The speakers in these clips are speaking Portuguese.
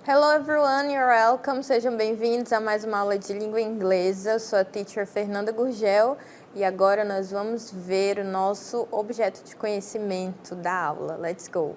Hello everyone, you're welcome. Sejam bem-vindos a mais uma aula de língua inglesa. Eu sou a teacher Fernanda Gurgel e agora nós vamos ver o nosso objeto de conhecimento da aula. Let's go!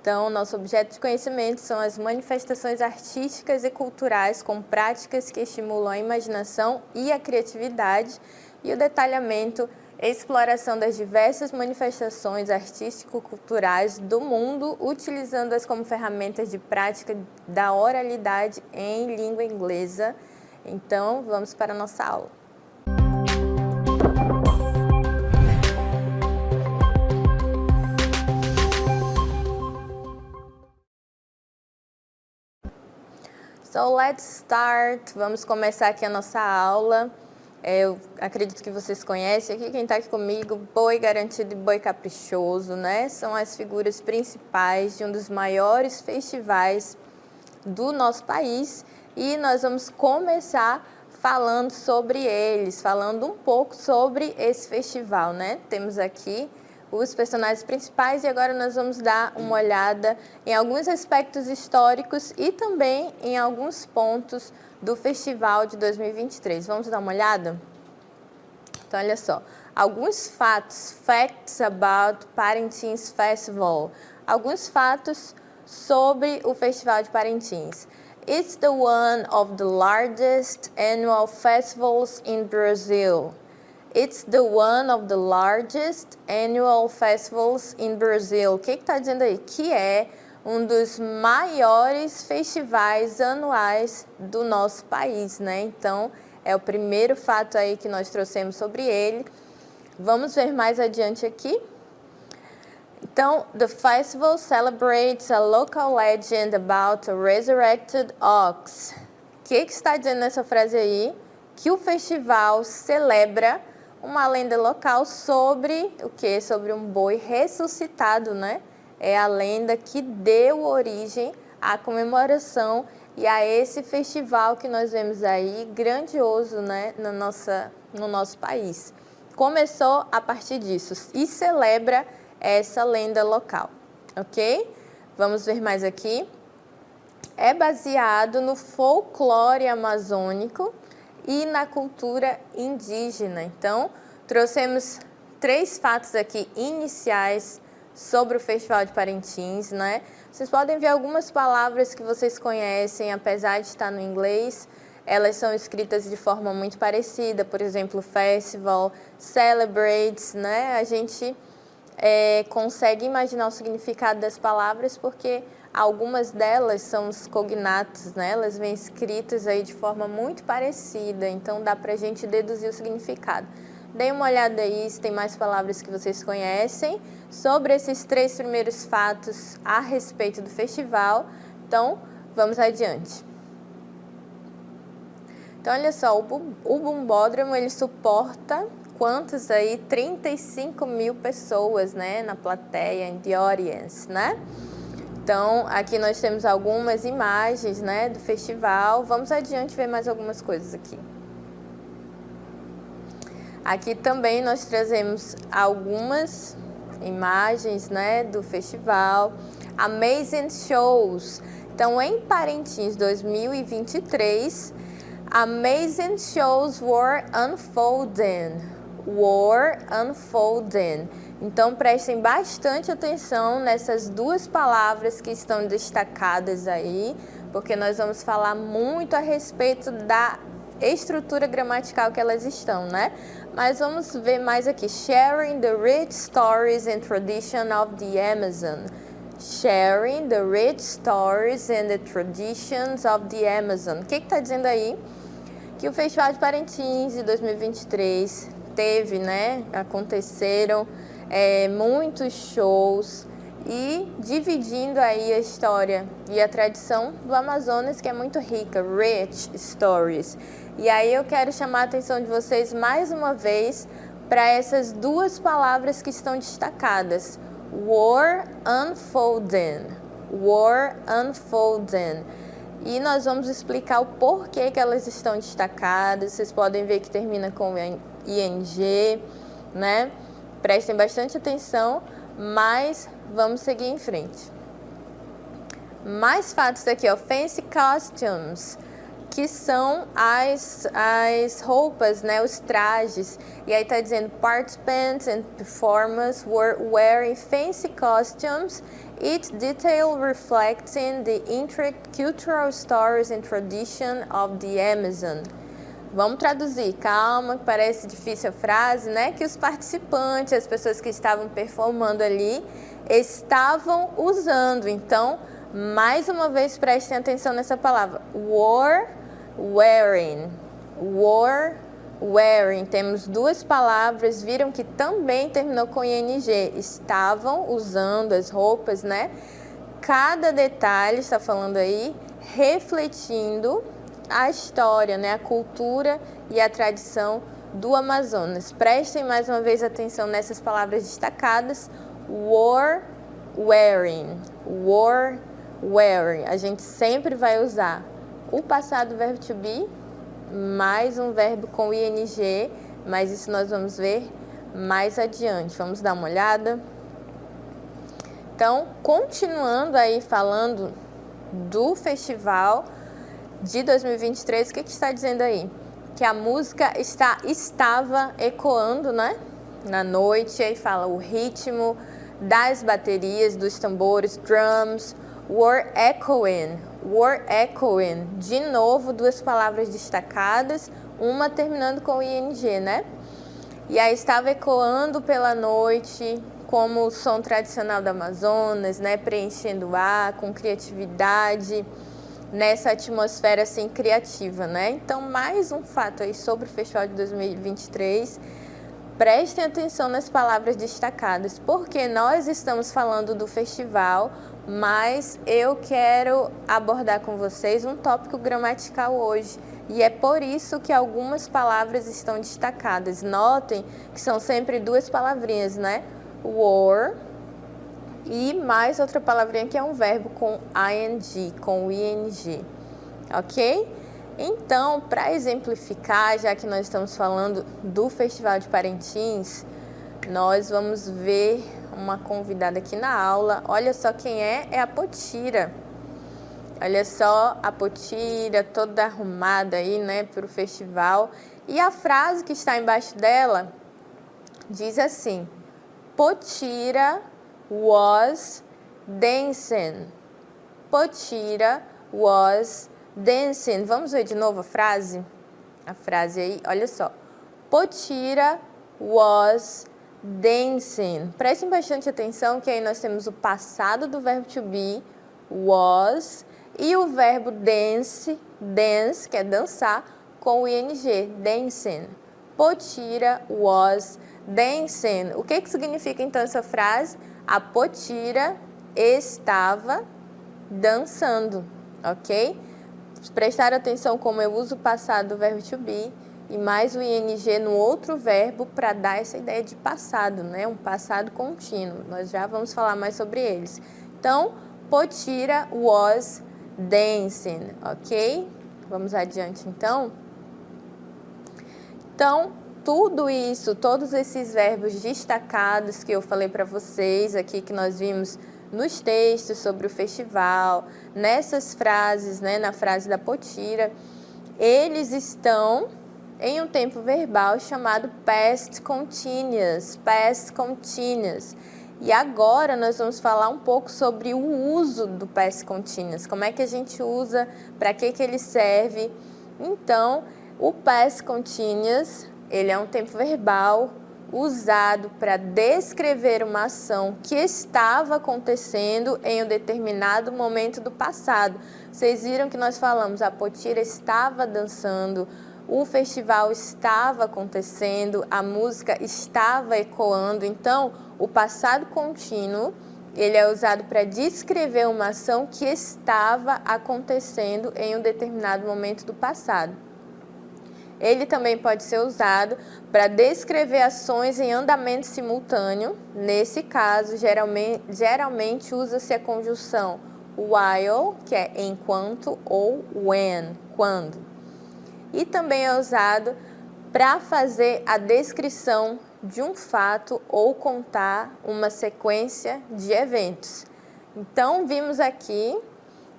Então, nosso objeto de conhecimento são as manifestações artísticas e culturais com práticas que estimulam a imaginação e a criatividade e o detalhamento e exploração das diversas manifestações artístico-culturais do mundo, utilizando-as como ferramentas de prática da oralidade em língua inglesa. Então, vamos para a nossa aula. So, let's start. Vamos começar aqui a nossa aula. Eu acredito que vocês conhecem aqui, quem está aqui comigo, Boi Garantido e Boi Caprichoso, né? São as figuras principais de um dos maiores festivais do nosso país e nós vamos começar falando sobre eles, falando um pouco sobre esse festival, né? Temos aqui os personagens principais e agora nós vamos dar uma olhada em alguns aspectos históricos e também em alguns pontos do Festival de 2023. Vamos dar uma olhada? Então, olha só. Alguns fatos, facts about Parintins Festival. Alguns fatos sobre o Festival de Parintins. It's the one of the largest annual festivals in Brazil. It's the one of the largest annual festivals in Brazil. O que está dizendo aí? Que é um dos maiores festivais anuais do nosso país, né? Então, é o primeiro fato aí que nós trouxemos sobre ele. Vamos ver mais adiante aqui. Então, the festival celebrates a local legend about a resurrected ox. O que está dizendo nessa frase aí? Que o festival celebra uma lenda local sobre o quê? Sobre um boi ressuscitado, né? É a lenda que deu origem à comemoração e a esse festival que nós vemos aí, grandioso, né, no nosso país. Começou a partir disso e celebra essa lenda local, ok? Vamos ver mais aqui. É baseado no folclore amazônico e na cultura indígena. Então, trouxemos 3 fatos aqui iniciais sobre o Festival de Parintins, né? Vocês podem ver algumas palavras que vocês conhecem, apesar de estar no inglês, elas são escritas de forma muito parecida, por exemplo, festival, celebrates, né? A gente consegue imaginar o significado das palavras porque algumas delas são os cognatos, né? Elas vêm escritas aí de forma muito parecida, então dá pra gente deduzir o significado. Deem uma olhada aí se tem mais palavras que vocês conhecem sobre esses 3 primeiros fatos a respeito do festival. Então, vamos adiante. Então, olha só, o Bumbódromo, ele suporta quantos aí? 35 mil pessoas, né? Na plateia, in the audience, né? Então, aqui nós temos algumas imagens, né, do festival. Vamos adiante ver mais algumas coisas aqui. Aqui também nós trazemos algumas imagens, né, do festival. Amazing shows. Então, em Parintins 2023, amazing shows were unfolding. Então, prestem bastante atenção nessas 2 palavras que estão destacadas aí, porque nós vamos falar muito a respeito da estrutura gramatical que elas estão, né? Mas vamos ver mais aqui. Sharing the rich stories and tradition of the Amazon. Sharing the rich stories and the traditions of the Amazon. O que está dizendo aí? Que o Festival de Parintins de 2023 teve, né? Aconteceram muitos shows e dividindo aí a história e a tradição do Amazonas, que é muito rica, rich stories. E aí eu quero chamar a atenção de vocês mais uma vez para essas 2 palavras que estão destacadas. Were unfolding. E nós vamos explicar o porquê que elas estão destacadas. Vocês podem ver que termina com ing, né? Prestem bastante atenção, mas vamos seguir em frente. Mais fatos aqui, ó, fancy costumes, que são as roupas, né, os trajes. E aí tá dizendo participants and performers were wearing fancy costumes, each detail reflecting the intricate cultural stories and tradition of the Amazon. Vamos traduzir, calma, que parece difícil a frase, né? Que os participantes, as pessoas que estavam performando ali, estavam usando. Então, mais uma vez, prestem atenção nessa palavra. Were wearing. Were wearing. Temos duas palavras, viram que também terminou com ing. Estavam usando as roupas, né? Cada detalhe, está falando aí, refletindo a história, né? A cultura e a tradição do Amazonas. Prestem mais uma vez atenção nessas palavras destacadas. Were wearing. Were wearing. A gente sempre vai usar o passado do verbo to be, mais um verbo com ing, mas isso nós vamos ver mais adiante. Vamos dar uma olhada. Então, continuando aí falando do festival de 2023, o que está dizendo aí? Que a música estava ecoando, né? Na noite, aí fala o ritmo das baterias, dos tambores, drums, were echoing. De novo, duas palavras destacadas, uma terminando com ing, né? E aí estava ecoando pela noite, como o som tradicional do Amazonas, né? Preenchendo o ar, com criatividade, nessa atmosfera assim criativa, né? Então, mais um fato aí sobre o Festival de 2023. Prestem atenção nas palavras destacadas, porque nós estamos falando do festival, mas eu quero abordar com vocês um tópico gramatical hoje. E é por isso que algumas palavras estão destacadas. Notem que são sempre duas palavrinhas, né? Were e mais outra palavrinha que é um verbo com ing, com ing, ok? Então, para exemplificar, já que nós estamos falando do Festival de Parintins, nós vamos ver uma convidada aqui na aula. Olha só quem é a Potira. Olha só a Potira toda arrumada aí, né, para o festival. E a frase que está embaixo dela diz assim: Potira was dancing. Potira was dancing. Vamos ver de novo a frase? A frase aí, olha só. Potira was dancing. Prestem bastante atenção que aí nós temos o passado do verbo to be, was, e o verbo dance, que é dançar, com o ing, dancing. Potira was dancing. O que significa então essa frase? A Potira estava dançando, ok? Prestaram atenção como eu uso o passado do verbo to be e mais o ing no outro verbo para dar essa ideia de passado, né? Um passado contínuo. Nós já vamos falar mais sobre eles. Então, Potira was dancing, ok? Vamos adiante então. Então, tudo isso, todos esses verbos destacados que eu falei para vocês aqui, que nós vimos nos textos sobre o festival, nessas frases, né, na frase da Potira, eles estão em um tempo verbal chamado past continuous, E agora nós vamos falar um pouco sobre o uso do past continuous, como é que a gente usa, para que ele serve. Então, o past continuous, ele é um tempo verbal usado para descrever uma ação que estava acontecendo em um determinado momento do passado. Vocês viram que nós falamos, a Potira estava dançando, o festival estava acontecendo, a música estava ecoando. Então, o passado contínuo, ele é usado para descrever uma ação que estava acontecendo em um determinado momento do passado. Ele também pode ser usado para descrever ações em andamento simultâneo. Nesse caso, geralmente usa-se a conjunção while, que é enquanto, ou when, quando. E também é usado para fazer a descrição de um fato ou contar uma sequência de eventos. Então, vimos aqui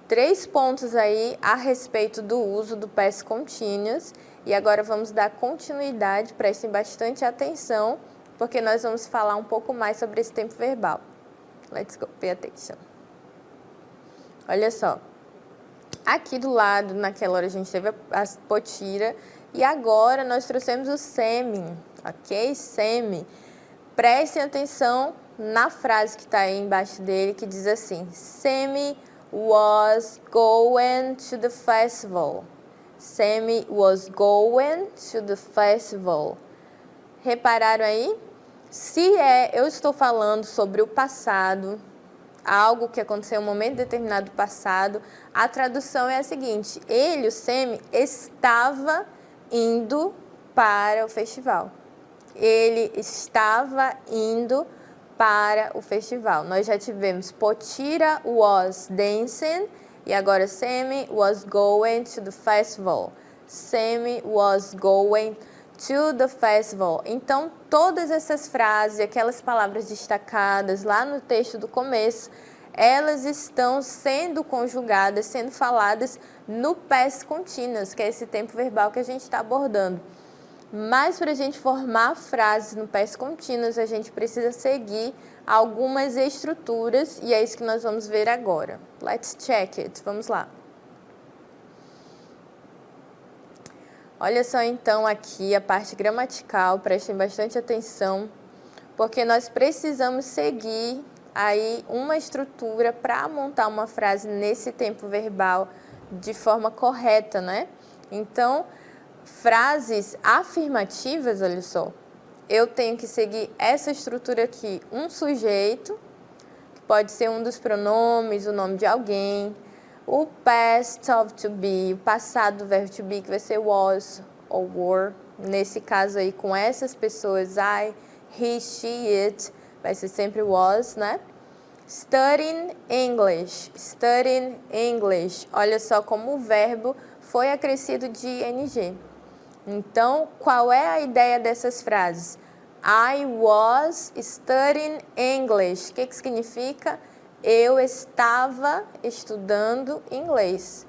3 pontos aí a respeito do uso do past continuous. E agora vamos dar continuidade, prestem bastante atenção, porque nós vamos falar um pouco mais sobre esse tempo verbal. Let's go, pay attention. Olha só, aqui do lado, naquela hora a gente teve a potira, e agora nós trouxemos o semi, ok? Semi. Prestem atenção na frase que está aí embaixo dele, que diz assim, Semi was going to the festival. Semi was going to the festival. Repararam aí? Se eu estou falando sobre o passado, algo que aconteceu em um momento determinado do passado, a tradução é a seguinte, ele, o Semi, estava indo para o festival. Ele estava indo para o festival. Nós já tivemos Potira was dancing e agora Semi was going to the festival. Semi was going to the festival. Então, todas essas frases, aquelas palavras destacadas lá no texto do começo, elas estão sendo conjugadas, sendo faladas no past continuous, que é esse tempo verbal que a gente está abordando. Mas para a gente formar frases no past continuous, a gente precisa seguir algumas estruturas e é isso que nós vamos ver agora. Let's check it. Vamos lá. Olha só então aqui a parte gramatical, prestem bastante atenção, porque nós precisamos seguir aí uma estrutura para montar uma frase nesse tempo verbal de forma correta, né? Então, frases afirmativas, olha só, eu tenho que seguir essa estrutura aqui, um sujeito, que pode ser um dos pronomes, o nome de alguém, o past of to be, o passado do verbo to be, que vai ser was ou were, nesse caso aí com essas pessoas, I, he, she, it, vai ser sempre was, né? Studying English, studying English, olha só como o verbo foi acrescido de ing. Então, qual é a ideia dessas frases? I was studying English. O que significa? Eu estava estudando inglês.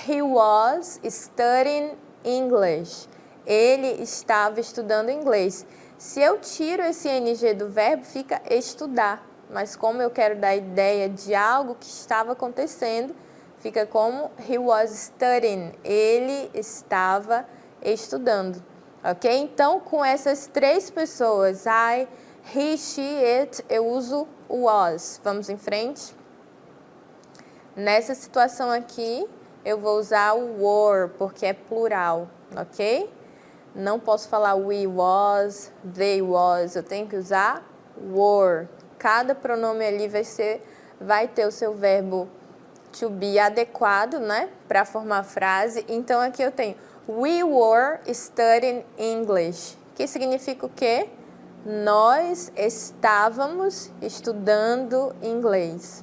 He was studying English. Ele estava estudando inglês. Se eu tiro esse ing do verbo, fica estudar. Mas como eu quero dar a ideia de algo que estava acontecendo, fica como he was studying. Ele estava estudando, ok? Então, com essas 3 pessoas, I, he, she, it, eu uso o was. Vamos em frente? Nessa situação aqui, eu vou usar o were, porque é plural, ok? Não posso falar we was, they was, eu tenho que usar were. Cada pronome ali vai ter o seu verbo to be adequado, né? Para formar a frase. Então, aqui eu tenho we were studying English, que significa o quê? Nós estávamos estudando inglês.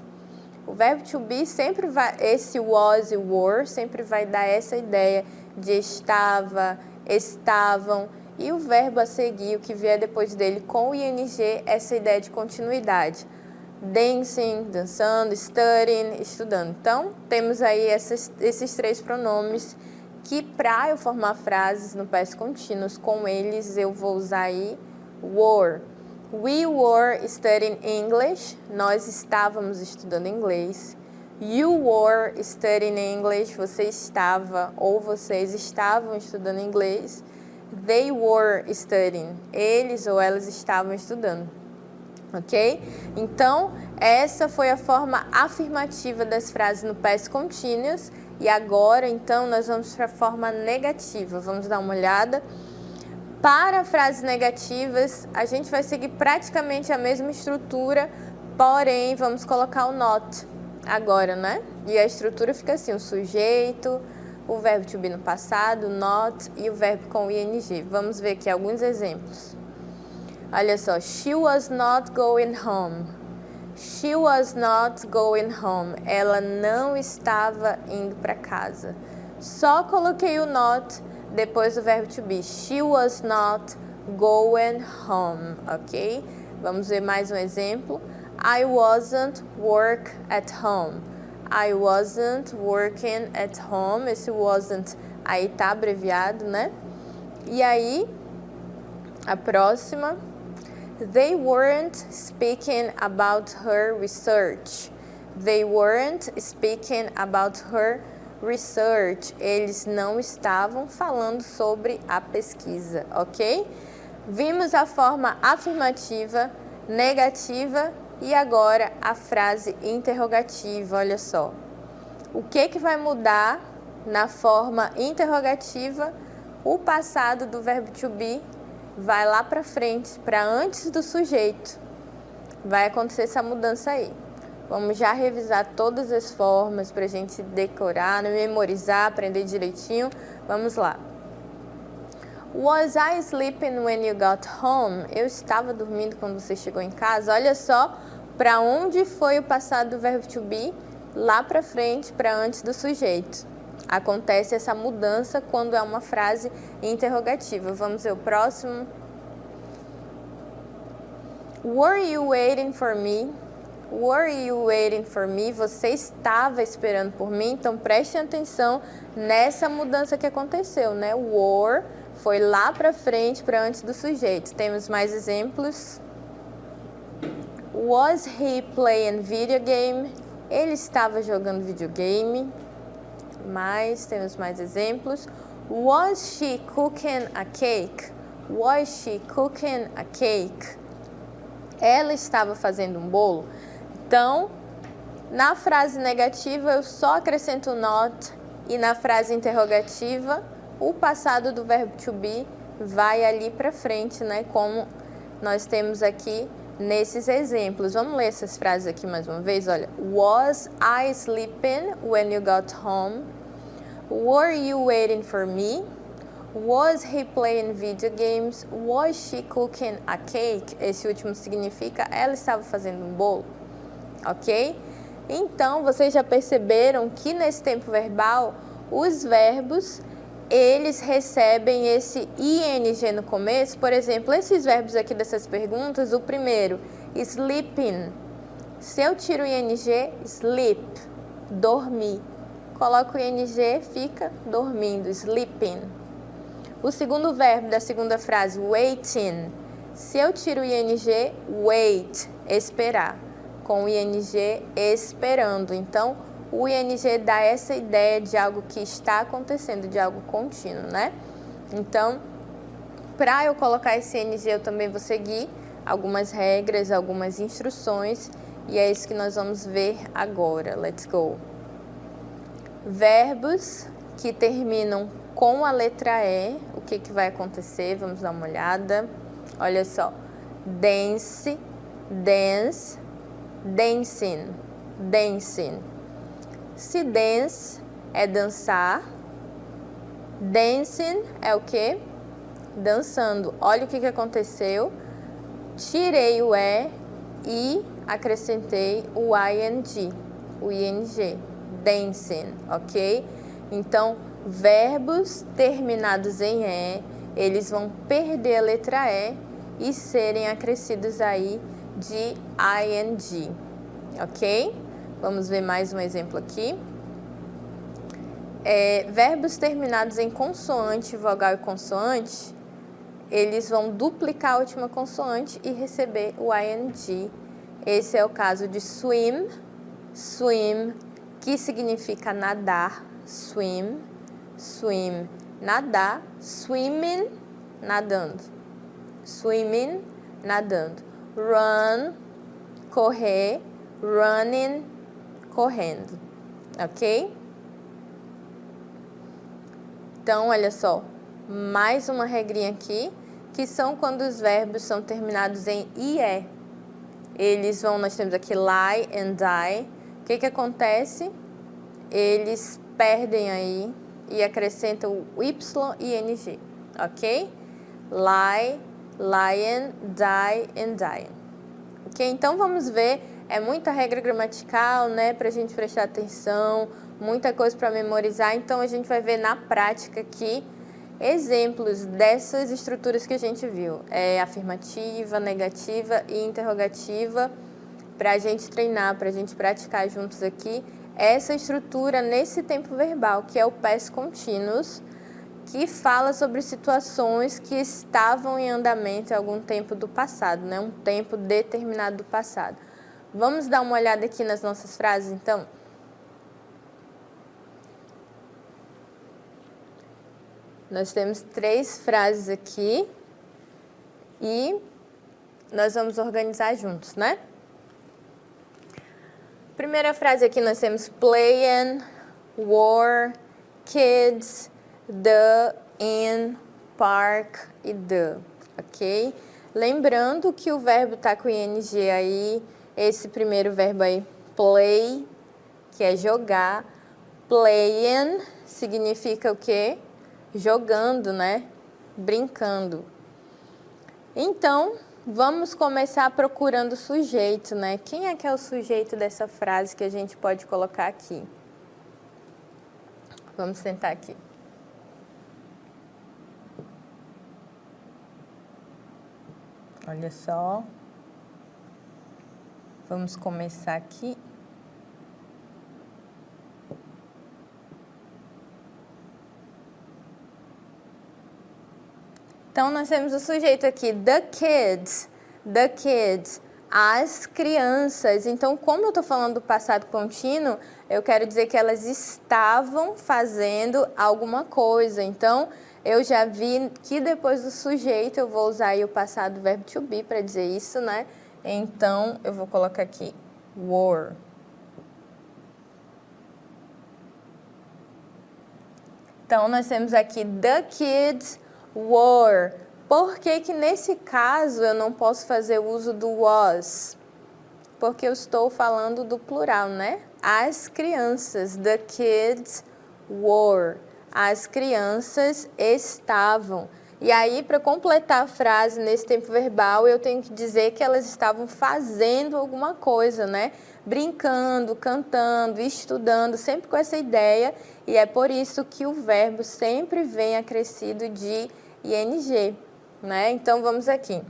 O verbo to be sempre vai, esse was e were, sempre vai dar essa ideia de estava, estavam, e o verbo a seguir, o que vier depois dele com o ing, essa ideia de continuidade. Dancing, dançando, studying, estudando. Então, temos aí esses 3 pronomes que para eu formar frases no past continuous, com eles eu vou usar aí were. We were studying English. Nós estávamos estudando inglês. You were studying English. Você estava ou vocês estavam estudando inglês. They were studying. Eles ou elas estavam estudando. Ok? Então, essa foi a forma afirmativa das frases no past continuous. E agora, então, nós vamos para a forma negativa. Vamos dar uma olhada. Para frases negativas, a gente vai seguir praticamente a mesma estrutura, porém, vamos colocar o not agora, né? E a estrutura fica assim, o sujeito, o verbo to be no passado, not e o verbo com ing. Vamos ver aqui alguns exemplos. Olha só, she was not going home. She was not going home. Ela não estava indo para casa. Só coloquei o not depois do verbo to be. She was not going home, ok? Vamos ver mais um exemplo. I wasn't work at home. I wasn't working at home. Esse wasn't aí tá abreviado, né? E aí, a próxima. They weren't speaking about her research. They weren't speaking about her research. Eles não estavam falando sobre a pesquisa, ok? Vimos a forma afirmativa, negativa e agora a frase interrogativa, olha só. O que vai mudar na forma interrogativa? O passado do verbo to be vai lá para frente, para antes do sujeito. Vai acontecer essa mudança aí. Vamos já revisar todas as formas para a gente decorar, memorizar, aprender direitinho. Vamos lá. Was I sleeping when you got home? Eu estava dormindo quando você chegou em casa. Olha só para onde foi o passado do verbo to be, lá para frente, para antes do sujeito. Acontece essa mudança quando é uma frase interrogativa. Vamos ver o próximo. Were you waiting for me? Were you waiting for me? Você estava esperando por mim? Então, prestem atenção nessa mudança que aconteceu, né? Were foi lá para frente, para antes do sujeito. Temos mais exemplos. Was he playing video game? Ele estava jogando videogame. Temos mais exemplos. Was she cooking a cake? Was she cooking a cake? Ela estava fazendo um bolo. Então, na frase negativa, eu só acrescento not, e na frase interrogativa, o passado do verbo to be vai ali para frente, né? Como nós temos aqui nesses exemplos. Vamos ler essas frases aqui mais uma vez, olha. Was I sleeping when you got home? Were you waiting for me? Was he playing video games? Was she cooking a cake? Esse último significa ela estava fazendo um bolo, ok? Então, vocês já perceberam que nesse tempo verbal, os verbos, eles recebem esse ing no começo. Por exemplo, esses verbos aqui dessas perguntas, o primeiro, sleeping. Se eu tiro o ing, sleep, dormir. Coloco o ing, fica dormindo, sleeping. O segundo verbo da segunda frase, waiting. Se eu tiro o ing, wait, esperar. Com o ing, esperando. Então, o ing dá essa ideia de algo que está acontecendo, de algo contínuo, né? Então, para eu colocar esse ing, eu também vou seguir algumas regras, algumas instruções, e é isso que nós vamos ver agora. Let's go! Verbos que terminam com a letra E, o que vai acontecer? Vamos dar uma olhada. Olha só. Dance, dance, dancing, dancing. Se dance é dançar, dancing é o quê? Dançando. Olha o que aconteceu. Tirei o e acrescentei o ing, dancing, ok? Então, verbos terminados em E, eles vão perder a letra E e serem acrescidos aí de ing, ok? Vamos ver mais um exemplo aqui. Verbos terminados em consoante, vogal e consoante, eles vão duplicar a última consoante e receber o ing. Esse é o caso de swim, swim, que significa nadar, swim, swim, nadar, swimming, nadando, swimming, nadando, run, correr, running, correndo, ok? Então, olha só, mais uma regrinha aqui, que são quando os verbos são terminados em IE. Nós temos aqui lie and die. O que acontece? Eles perdem aí e acrescentam o y e ing, ok? Lie, lion, die and dying. Ok? Então, vamos ver, é muita regra gramatical, né, pra gente prestar atenção, muita coisa para memorizar, então a gente vai ver na prática aqui exemplos dessas estruturas que a gente viu. Afirmativa, negativa e interrogativa, para a gente treinar, para a gente praticar juntos aqui essa estrutura nesse tempo verbal, que é o past continuous, que fala sobre situações que estavam em andamento em algum tempo do passado, né? Um tempo determinado do passado. Vamos dar uma olhada aqui nas nossas frases, então? Nós temos 3 frases aqui e nós vamos organizar juntos, né? Primeira frase aqui nós temos playing, were, kids, the, in, park e the, ok? Lembrando que o verbo está com ing aí, esse primeiro verbo aí, play, que é jogar. Playing significa o quê? Jogando, né? Brincando. Então, vamos começar procurando o sujeito, né? Quem é que é o sujeito dessa frase que a gente pode colocar aqui? Vamos sentar aqui. Olha só. Vamos começar aqui. Então, nós temos o sujeito aqui, the kids, as crianças. Então, como eu estou falando do passado contínuo, eu quero dizer que elas estavam fazendo alguma coisa. Então, eu já vi que depois do sujeito eu vou usar aí o passado do verbo to be para dizer isso, né? Então, eu vou colocar aqui, were. Então, nós temos aqui, the kids were. Por que que nesse caso eu não posso fazer uso do was? Porque eu estou falando do plural, né? As crianças, the kids were. As crianças estavam. E aí, para completar a frase nesse tempo verbal, eu tenho que dizer que elas estavam fazendo alguma coisa, né? Brincando, cantando, estudando, sempre com essa ideia. E é por isso que o verbo sempre vem acrescido de ing, né? Então, vamos aqui.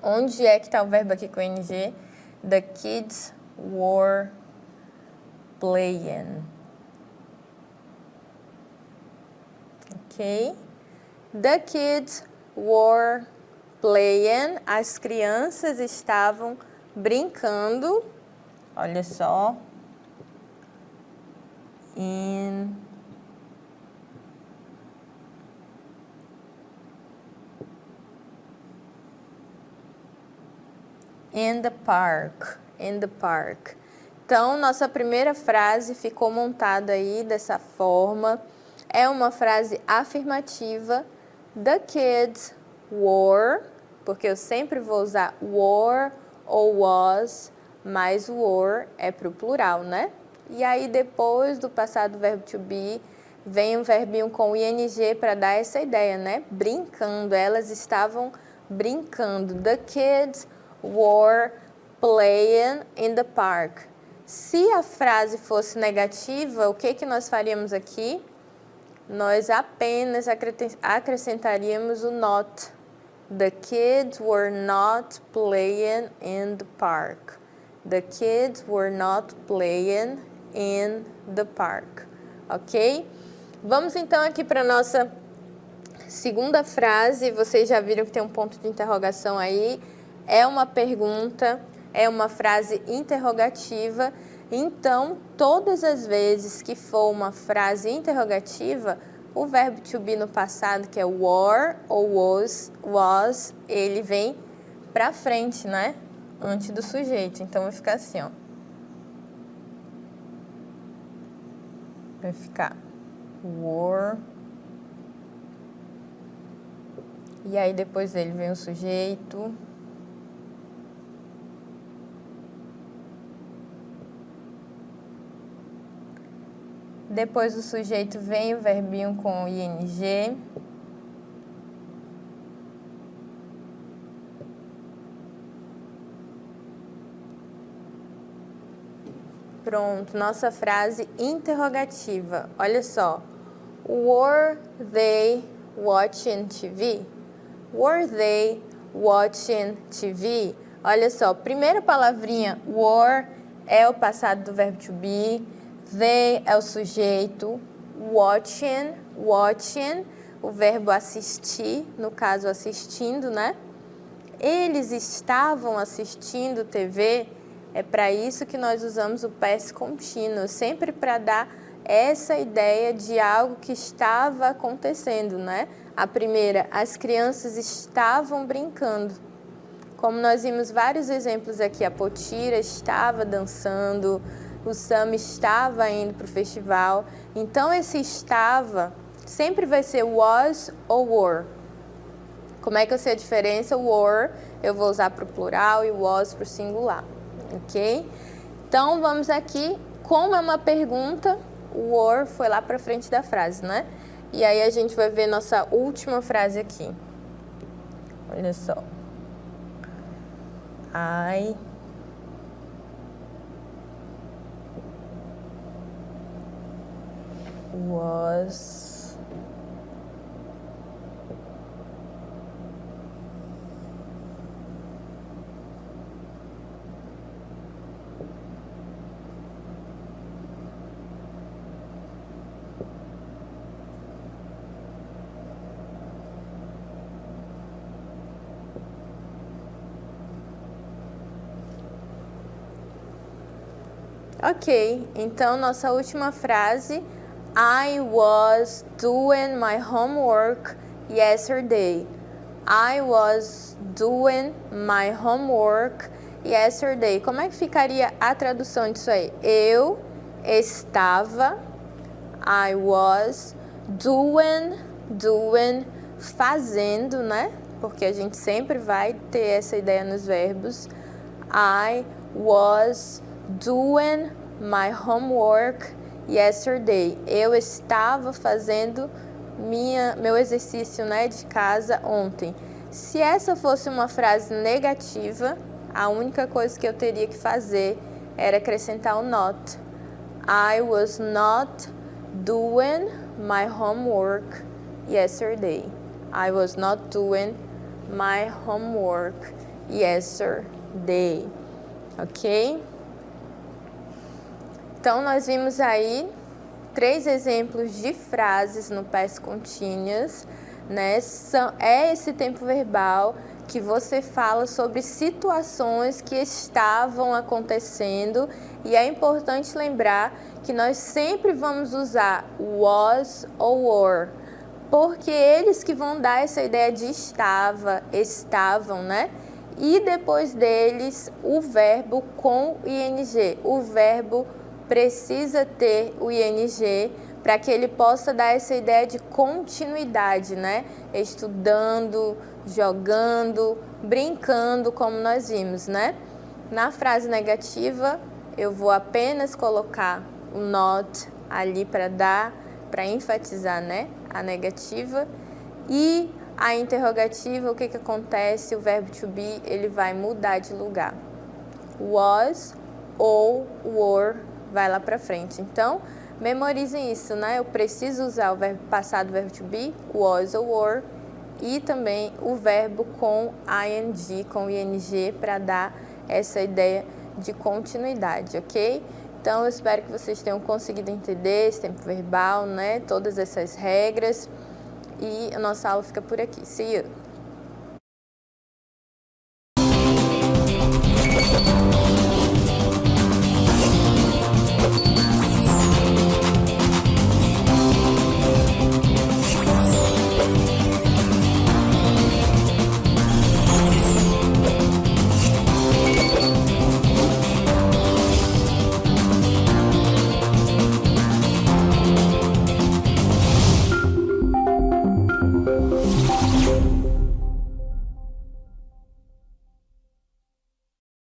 Onde é que está o verbo aqui com ing? The kids were playing. Ok? The kids were playing. As crianças estavam brincando. Olha só. In the park. In the park. Então, nossa primeira frase ficou montada aí dessa forma. É uma frase afirmativa. The kids were, porque eu sempre vou usar were ou was, mas o were é para o plural, né? E aí, depois do passado do verbo to be, vem um verbinho com ing para dar essa ideia, né? Brincando, elas estavam brincando. The kids were playing in the park. Se a frase fosse negativa, o que que nós faríamos aqui? Nós apenas acrescentaríamos o not. The kids were not playing in the park. The kids were not playing in the park. Ok? Vamos então aqui para a nossa segunda frase. Vocês já viram que tem um ponto de interrogação aí. É uma pergunta, é uma frase interrogativa. Então, todas as vezes que for uma frase interrogativa, o verbo to be no passado, que é were ou was, ele vem para frente, né? Antes do sujeito. Então, vai ficar assim, ó. Vai ficar were. E aí, depois dele vem o sujeito. Depois do sujeito vem o verbinho com ing. Pronto, nossa frase interrogativa. Olha só. Were they watching TV? Were they watching TV? Olha só, primeira palavrinha, were, é o passado do verbo to be, they é o sujeito, watching, o verbo assistir, no caso assistindo, né? Eles estavam assistindo TV, é para isso que nós usamos o past contínuo, sempre para dar essa ideia de algo que estava acontecendo, né? A primeira, as crianças estavam brincando. Como nós vimos vários exemplos aqui, a Potira estava dançando, o Sam estava indo para o festival. Então, esse estava sempre vai ser was ou were. Como é que eu sei a diferença? O were eu vou usar para o plural e o was para o singular, ok? Então, vamos aqui, como é uma pergunta, o were foi lá para frente da frase, né? E aí a gente vai ver nossa última frase aqui. Olha só. I was Ok, então nossa última frase, I was doing my homework yesterday. I was doing my homework yesterday. Como é que ficaria a tradução disso aí? Eu estava, I was doing, fazendo, né? Porque a gente sempre vai ter essa ideia nos verbos. I was doing my homework yesterday. Eu estava fazendo meu exercício, né, de casa ontem. Se essa fosse uma frase negativa, a única coisa que eu teria que fazer era acrescentar o not. I was not doing my homework yesterday. I was not doing my homework yesterday. Ok? Então, nós vimos aí 3 exemplos de frases no past continuous, né? É esse tempo verbal que você fala sobre situações que estavam acontecendo, e é importante lembrar que nós sempre vamos usar was ou were, porque eles que vão dar essa ideia de estavam, né? E depois deles, o verbo com ing. O verbo precisa ter o ing para que ele possa dar essa ideia de continuidade, né? Estudando, jogando, brincando, como nós vimos, né? Na frase negativa, eu vou apenas colocar o not ali para enfatizar, né, a negativa. E a interrogativa, o que acontece? O verbo to be, ele vai mudar de lugar. Was ou were vai lá para frente. Então, memorizem isso, né? Eu preciso usar o verbo passado, o verbo to be, was ou were, e também o verbo com ing, com ing, para dar essa ideia de continuidade, ok? Então, eu espero que vocês tenham conseguido entender esse tempo verbal, né? Todas essas regras. E a nossa aula fica por aqui. See you!